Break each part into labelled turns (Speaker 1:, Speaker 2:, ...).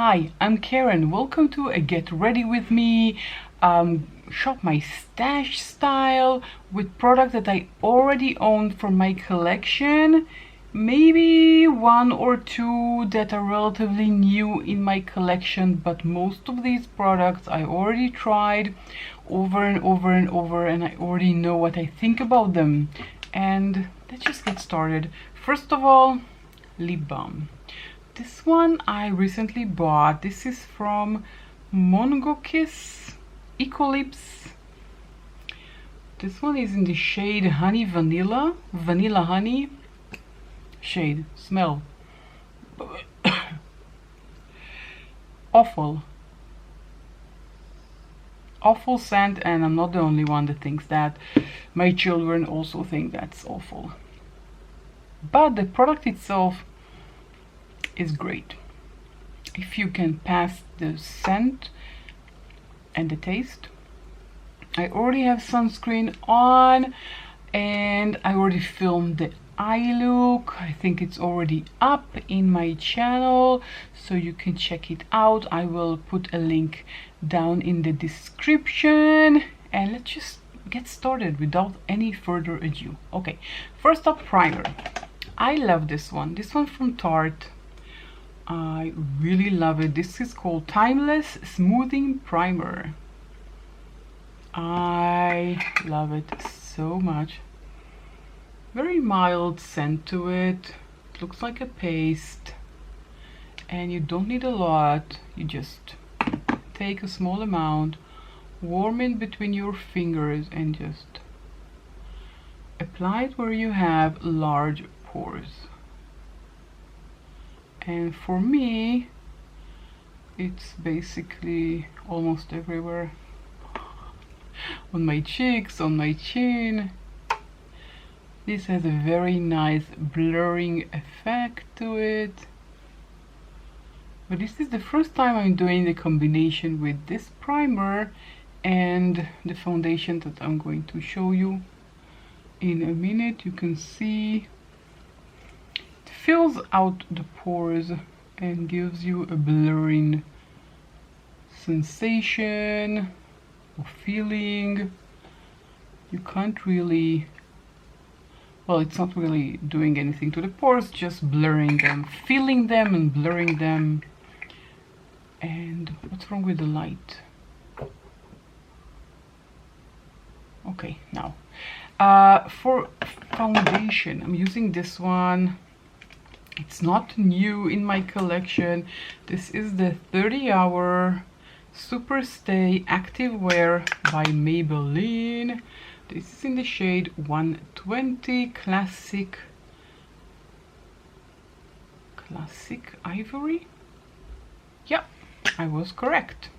Speaker 1: Hi, I'm Karen. Welcome to a Get Ready With Me shop my stash style with products that I already own from my collection. Maybe one or two that are relatively new in my collection, but most of these products I already tried over and over and over, and I already know what I think about them. And let's just get started. First of all, lip balm. This one I recently bought. This is from Mongokiss Ecolips. This one is in the shade Honey Vanilla. Vanilla Honey shade. Smell. Awful. Awful scent, and I'm not the only one that thinks that. My children also think that's awful. But the product itself is great. If you can pass the scent and the taste. I already have sunscreen on and I already filmed the eye look. I think it's already up in my channel, so you can check it out. I will put a link down in the description, and let's just get started without any further ado. Okay, first up, primer. I love this one from Tarte. I really love it. This is called Timeless Smoothing Primer. I love it so much. Very mild scent to it. It looks like a paste, and you don't need a lot. You just take a small amount, warm it between your fingers, and just apply it where you have large pores. And for me, it's basically almost everywhere. On my cheeks, on my chin. This has a very nice blurring effect to it. But this is the first time I'm doing the combination with this primer and the foundation that I'm going to show you in a minute. You can see fills out the pores and gives you a blurring sensation or feeling. You can't really, well, it's not really doing anything to the pores, just blurring them, filling them and blurring them. And what's wrong with the light? Okay, now for foundation, I'm using this one. It's not new in my collection. This is the 30-Hour Super Stay Active Wear by Maybelline. This is in the shade 120 Classic Ivory. Yeah, I was correct.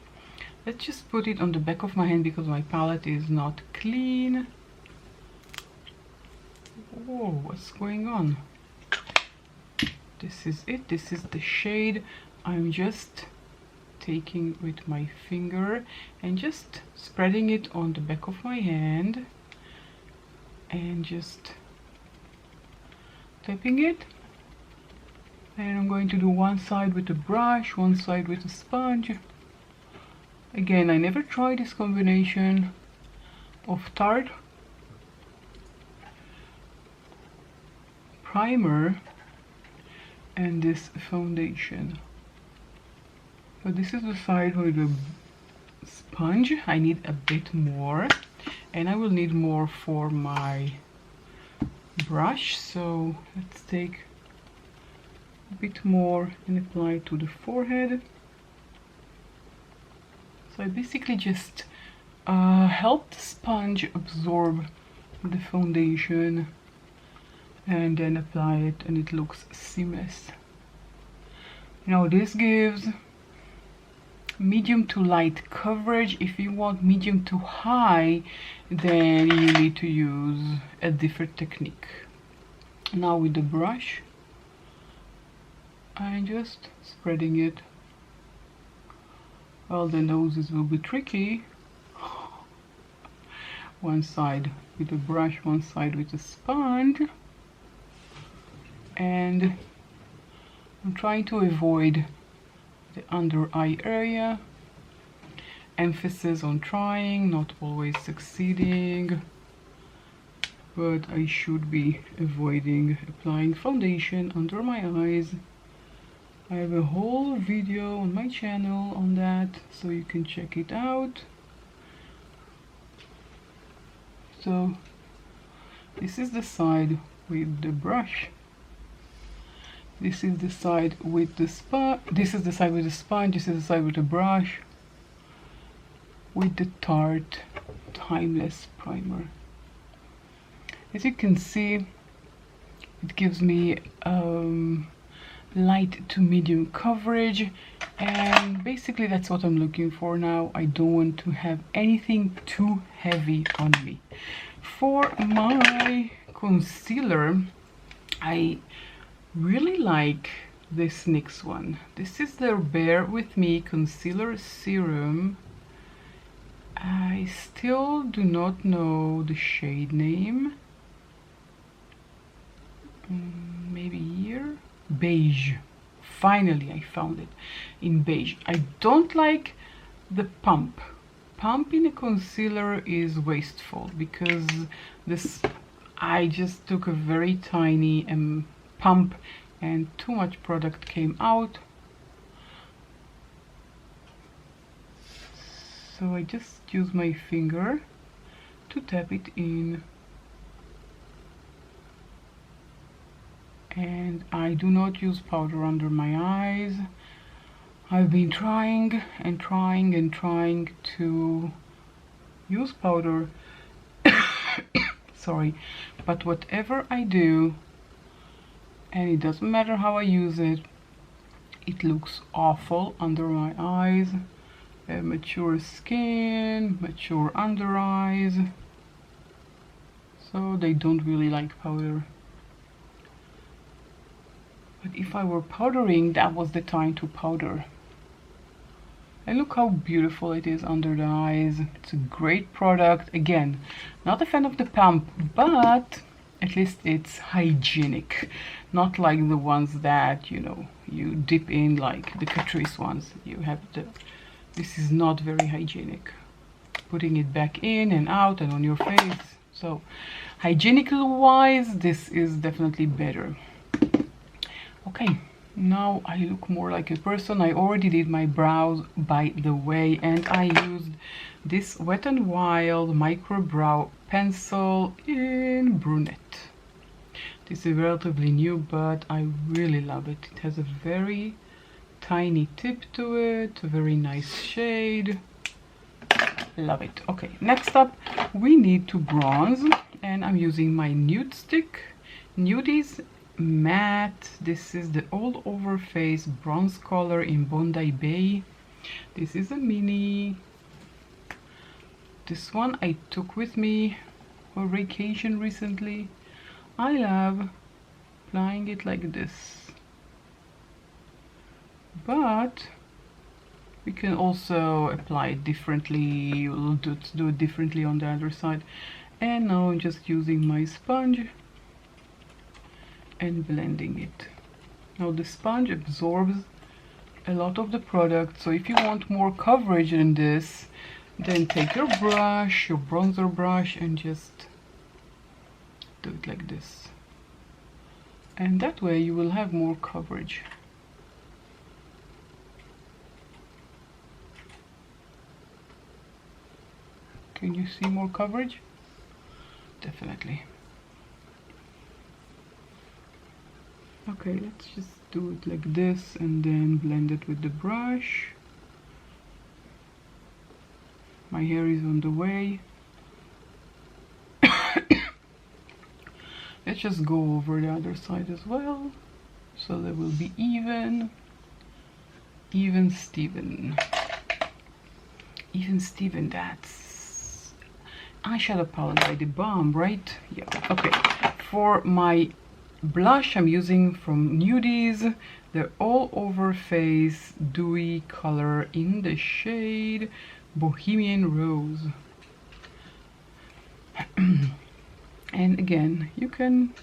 Speaker 1: Let's just put it on the back of my hand because my palette is not clean. Whoa, what's going on? This is it. This is the shade. I'm just taking with my finger and just spreading it on the back of my hand and just tapping it. And I'm going to do one side with a brush, one side with a sponge. Again, I never tried this combination of Tarte primer and this foundation. So this is the side with the sponge. I need a bit more, and I will need more for my brush. So let's take a bit more and apply it to the forehead. So I basically just help the sponge absorb the foundation and then apply it, and it looks seamless. Now this gives medium to light coverage. If you want medium to high, then you need to use a different technique. Now with the brush, I'm just spreading it. Well, the noses will be tricky. One side with the brush, one side with the sponge. And I'm trying to avoid the under eye area. Emphasis on trying, not always succeeding, but I should be avoiding applying foundation under my eyes. I have a whole video on my channel on that, so you can check it out. So this is the side with the brush. This is the side with the sponge. This is the side with the sponge. This is the side with the brush. With the Tarte Timeless Primer. As you can see, it gives me light to medium coverage, and basically that's what I'm looking for now. I don't want to have anything too heavy on me. For my concealer, I really like this next one. This is their Bear With Me Concealer Serum. I still do not know the shade name. Maybe here? Beige. Finally I found it in beige. I don't like the pump. Pump in a concealer is wasteful, because this, I just took a very tiny pump and too much product came out. So I just use my finger to tap it in, and I do not use powder under my eyes. I've been trying and trying and trying to use powder sorry, but whatever I do, and it doesn't matter how I use it, it looks awful under my eyes. Mature skin, mature under eyes, so they don't really like powder. But if I were powdering, that was the time to powder. And look how beautiful it is under the eyes. It's a great product. Again, not a fan of the pump, but at least it's hygienic, not like the ones that, you know, you dip in, like the Catrice ones. You have the, this is not very hygienic, putting it back in and out and on your face. So hygienical wise, this is definitely better. Okay, now I look more like a person. I already did my brows, by the way, and I used this Wet n Wild micro brow pencil in brunette. This is relatively new, but I really love it. It has a very tiny tip to it, a very nice shade. Love it. Okay, next up we need to bronze, and I'm using my nude stick, Nudies Matte. This is the all over face bronze color in Bondi Bay. This is a mini. This one I took with me for vacation recently. I love applying it like this, but we can also apply it differently. We'll do it differently on the other side. And now I'm just using my sponge and blending it. Now the sponge absorbs a lot of the product, so if you want more coverage in this, then take your brush, your bronzer brush, and just do it like this, and that way you will have more coverage. Can you see more coverage? Definitely. Okay, let's just do it like this and then blend it with the brush. My hair is on the way. Let's just go over the other side as well, so they will be even Steven. Even Steven, that's eyeshadow palette by the Balm, right? Yeah, okay. For my blush, I'm using from Nudies the all over face dewy color in the shade Bohemian Rose. And again, you can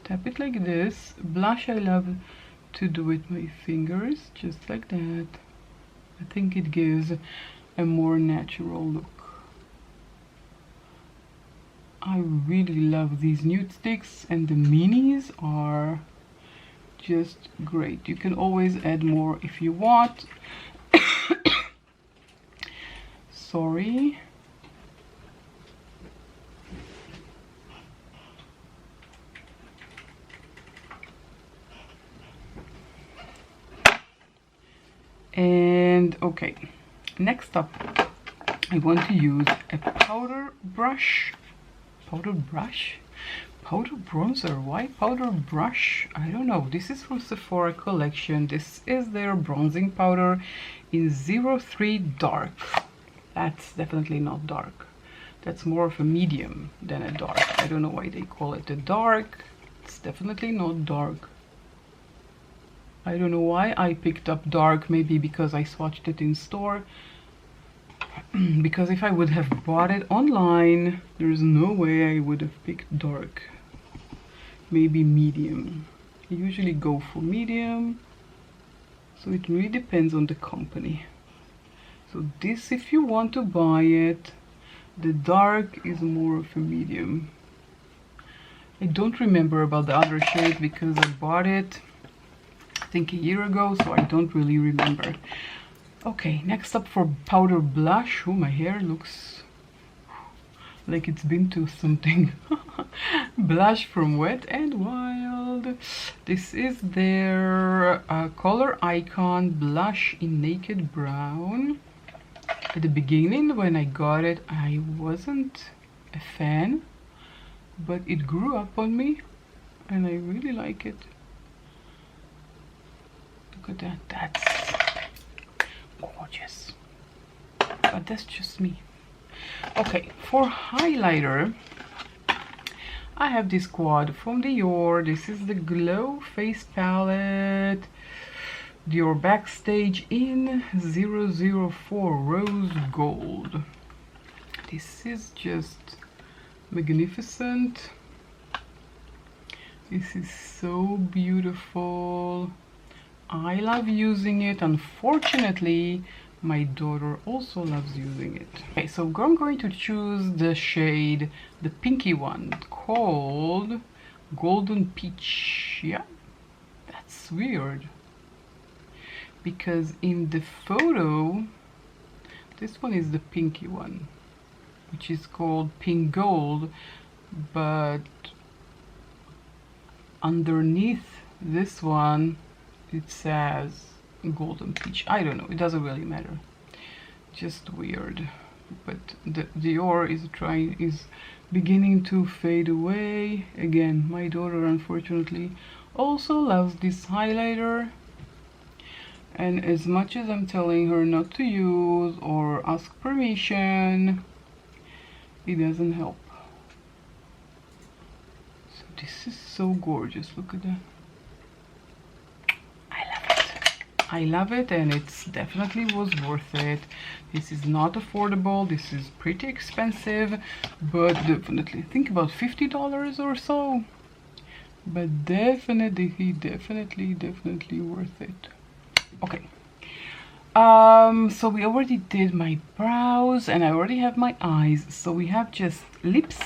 Speaker 1: tap it like this. Blush, I love to do with my fingers, just like that. I think it gives a more natural look. I really love these nude sticks, and the minis are just great. You can always add more if you want. Sorry. And okay, next up I want to use a powder brush. Powder bronzer. Why powder brush? I don't know. This is from Sephora collection. This is their bronzing powder in 03 dark. That's definitely not dark. That's more of a medium than a dark. I don't know why they call it a dark. It's definitely not dark. I don't know why I picked up dark, maybe because I swatched it in store. Because if I would have bought it online, there's no way I would have picked dark. Maybe medium. I usually go for medium, so it really depends on the company. So this, if you want to buy it, the dark is more of a medium. I don't remember about the other shades because I bought it I think a year ago, so I don't really remember. Okay, next up for powder blush. Oh, my hair looks like it's been to something. Blush from Wet and Wild. This is their Color Icon blush in Naked Brown. At the beginning, when I got it, I wasn't a fan, but it grew up on me and I really like it. Look at that, that's gorgeous. But that's just me. Okay, for highlighter, I have this quad from Dior. This is the Glow Face Palette. Dior Backstage in 004 Rose Gold. This is just magnificent. This is so beautiful. I love using it. Unfortunately, my daughter also loves using it. Okay, so I'm going to choose the shade, the pinky one, called Golden Peach. Yeah, that's weird. Because in the photo, this one is the pinky one, which is called Pink Gold, but underneath this one, it says Golden Peach. I don't know, it doesn't really matter. Just weird. But the Dior is beginning to fade away. Again, my daughter unfortunately also loves this highlighter. And as much as I'm telling her not to use or ask permission, it doesn't help. So this is so gorgeous. Look at that. I love it, and it's definitely was worth it. This is not affordable. This is pretty expensive, but definitely think about $50 or so. But definitely worth it. Okay. So we already did my brows, and I already have my eyes. So we have just lips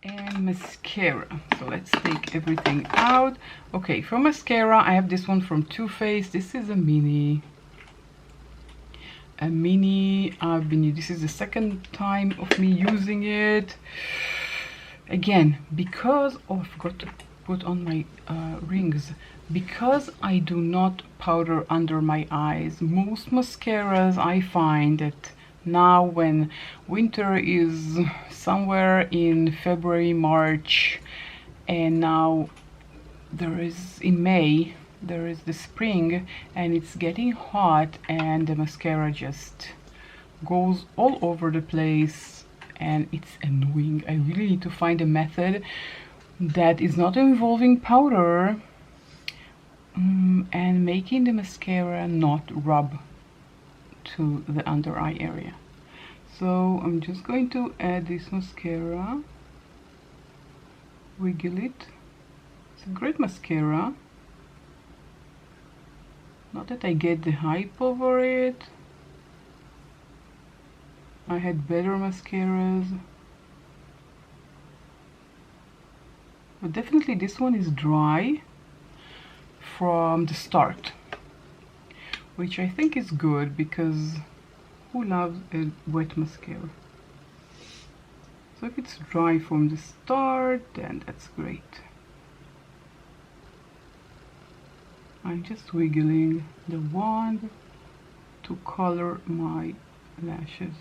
Speaker 1: and mascara. So let's take everything out. Okay, for mascara, I have this one from Too Faced. This is a mini. This is the second time of me using it. Again, because I forgot to put on my rings. Because I do not powder under my eyes, most mascaras I find that now when winter is somewhere in February, March, and now there is in May, there is the spring and it's getting hot and the mascara just goes all over the place and it's annoying. I really need to find a method that is not involving powder and making the mascara not rub to the under eye area. So I'm just going to add this mascara, wiggle it. a great mascara. Not that I get the hype over it. I had better mascaras. But definitely this one is dry from the start, which I think is good because who loves a wet mascara? So if it's dry from the start, then that's great. I'm just wiggling the wand to color my lashes.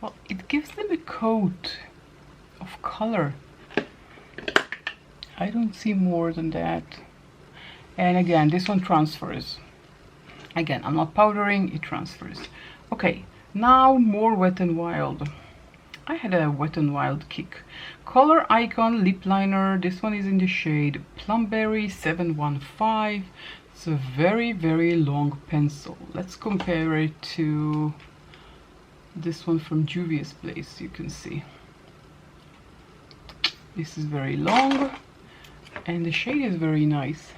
Speaker 1: Well, it gives them a coat of color. I don't see more than that. And again, this one transfers. Again, I'm not powdering, it transfers. Okay, now more Wet n Wild. I had a Wet n Wild kick. Color Icon lip liner. This one is in the shade Plumberry 715. It's a very, very long pencil. Let's compare it to this one from Juvia's Place. You can see this is very long and the shade is very nice.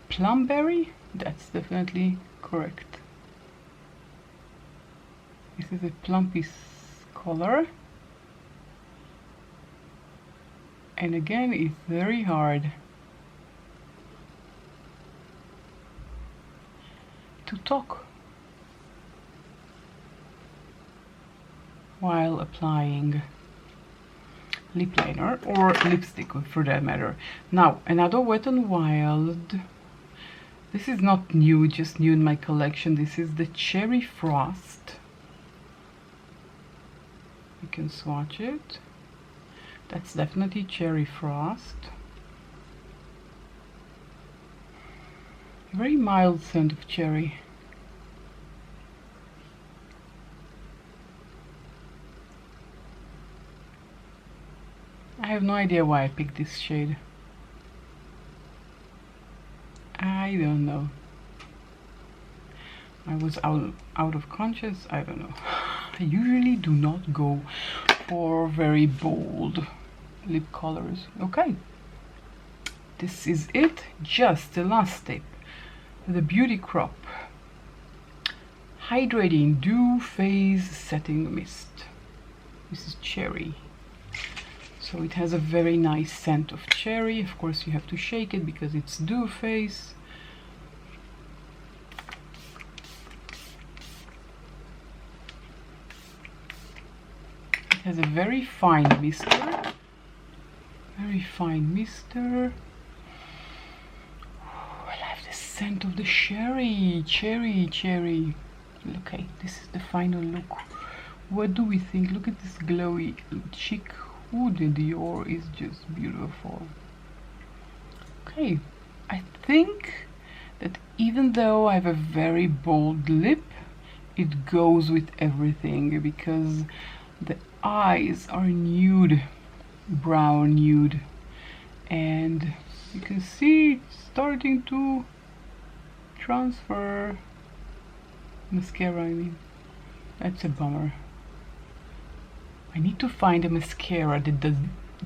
Speaker 1: Plumberry, that's definitely correct. This is a plumpy color, and again it's very hard to talk while applying lip liner or lipstick for that matter. Now another Wet n Wild. This is not new, just new in my collection. This is the Cherry Frost. You can swatch it. That's definitely Cherry Frost. Very mild scent of cherry. I have no idea why I picked this shade. I don't know. I was out of conscious. I don't know. I usually do not go for very bold lip colors. Okay, this is it. Just the last step. The Beauty Crop Hydrating Dew Phase Setting Mist. This is cherry. So it has a very nice scent of cherry. Of course you have to shake it because it's dew phase. It has a very fine mister. Very fine mister. I love the scent of the cherry. Cherry. Okay, this is the final look. What do we think? Look at this glowy cheek. Ooh, the Dior is just beautiful. Okay, I think that even though I have a very bold lip, it goes with everything because the eyes are nude, brown nude, and you can see it's starting to transfer. Mascara, I mean. That's a bummer. I need to find a mascara that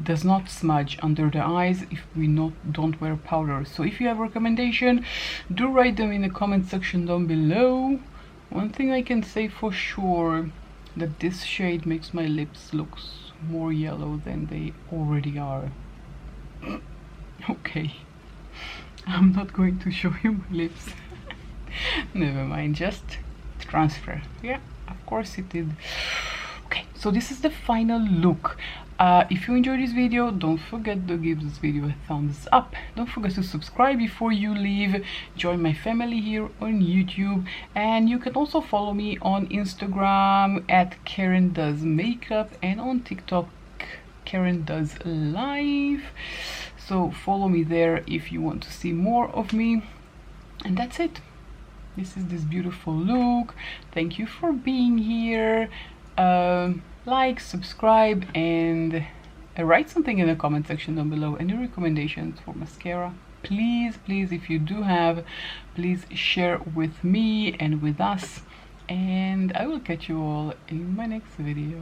Speaker 1: does not smudge under the eyes if we don't wear powder. So if you have a recommendation, do write them in the comment section down below. One thing I can say for sure, that this shade makes my lips look more yellow than they already are. Okay, I'm not going to show you my lips. Never mind, just transfer. Yeah, of course it did. Okay, so this is the final look. If you enjoyed this video, don't forget to give this video a thumbs up. Don't forget to subscribe before you leave. Join my family here on YouTube, and you can also follow me on Instagram at Karen Does Makeup and on TikTok Karen Does Live. So follow me there if you want to see more of me. And that's it. This is this beautiful look. Thank you for being here. Like, subscribe, and write something in the comment section down below. Any recommendations for mascara? please, please, if you do have, please share with me and with us, and I will catch you all in my next video.